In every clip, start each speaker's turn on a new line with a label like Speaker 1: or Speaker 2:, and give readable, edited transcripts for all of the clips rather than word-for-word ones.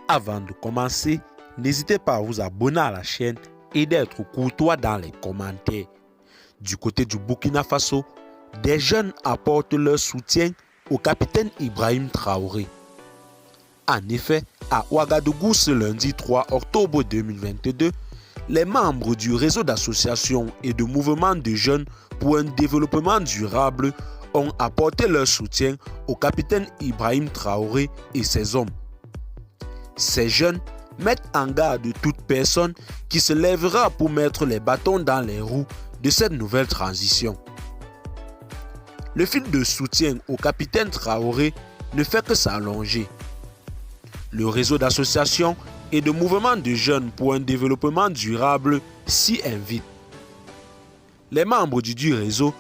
Speaker 1: Avant de commencer, n'hésitez pas à vous abonner à la chaîne et d'être courtois dans les commentaires. Du côté du Burkina Faso, des jeunes apportent leur soutien au capitaine Ibrahim Traoré. En effet, à Ouagadougou ce lundi 3 octobre 2022, les membres du réseau d'associations et de mouvements de jeunes pour un développement durable ont apporté leur soutien au capitaine Ibrahim Traoré et ses hommes. Ces jeunes mettent en garde toute personne qui se lèvera pour mettre les bâtons dans les roues de cette nouvelle transition. Le fil de soutien au capitaine Traoré ne fait que s'allonger. Le réseau d'associations et de mouvements de jeunes pour un développement durable s'y invite. Les membres du réseau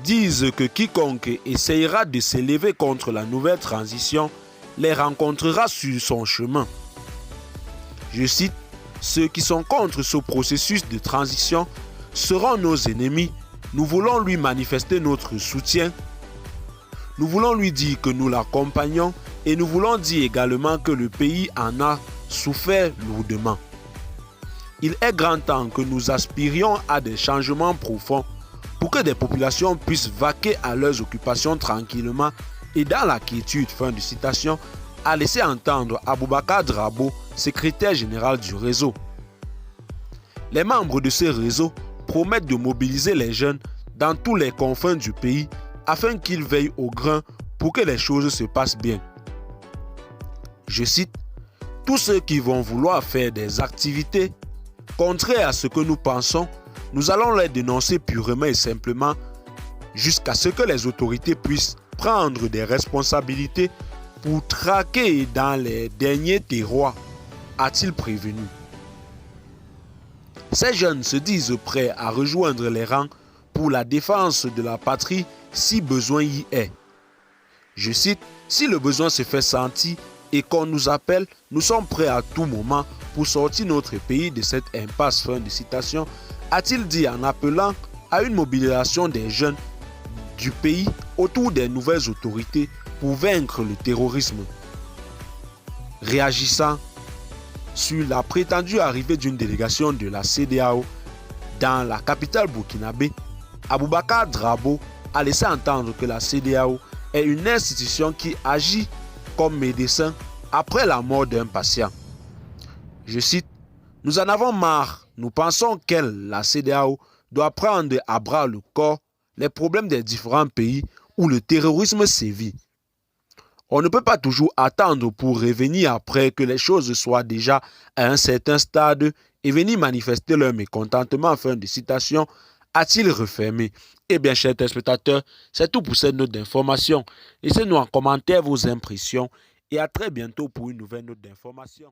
Speaker 1: disent que quiconque essayera de s'élever contre la nouvelle transition les rencontrera sur son chemin. Je cite, « Ceux qui sont contre ce processus de transition seront nos ennemis. Nous voulons lui manifester notre soutien. Nous voulons lui dire que nous l'accompagnons et nous voulons dire également que le pays en a souffert lourdement. Il est grand temps que nous aspirions à des changements profonds pour que des populations puissent vaquer à leurs occupations tranquillement et dans la quiétude. » Fin de citation, a laissé entendre Aboubacar Drabo, secrétaire général du réseau. Les membres de ce réseau promettent de mobiliser les jeunes dans tous les confins du pays afin qu'ils veillent au grain pour que les choses se passent bien. Je cite, « Tous ceux qui vont vouloir faire des activités contraires à ce que nous pensons, nous allons les dénoncer purement et simplement jusqu'à ce que les autorités puissent prendre des responsabilités pour traquer dans les derniers terroirs, a-t-il prévenu. Ces jeunes se disent prêts à rejoindre les rangs pour la défense de la patrie si besoin y est. Je cite, « Si le besoin se fait sentir et qu'on nous appelle, nous sommes prêts à tout moment pour sortir notre pays de cette impasse. » Fin de citation, a-t-il dit en appelant à une mobilisation des jeunes du pays autour des nouvelles autorités pour vaincre le terrorisme. Réagissant sur la prétendue arrivée d'une délégation de la CEDEAO dans la capitale burkinabé, Aboubacar Drabo a laissé entendre que la CEDEAO est une institution qui agit comme médecin après la mort d'un patient. Je cite, « Nous en avons marre. Nous pensons qu'elle, la CEDEAO, doit prendre à bras le corps les problèmes des différents pays où le terrorisme sévit. On ne peut pas toujours attendre pour revenir après que les choses soient déjà à un certain stade et venir manifester leur mécontentement. » Fin de citation, a-t-il refermé. Eh bien, chers téléspectateurs, c'est tout pour cette note d'information. Laissez-nous en commentaire vos impressions et à très bientôt pour une nouvelle note d'information.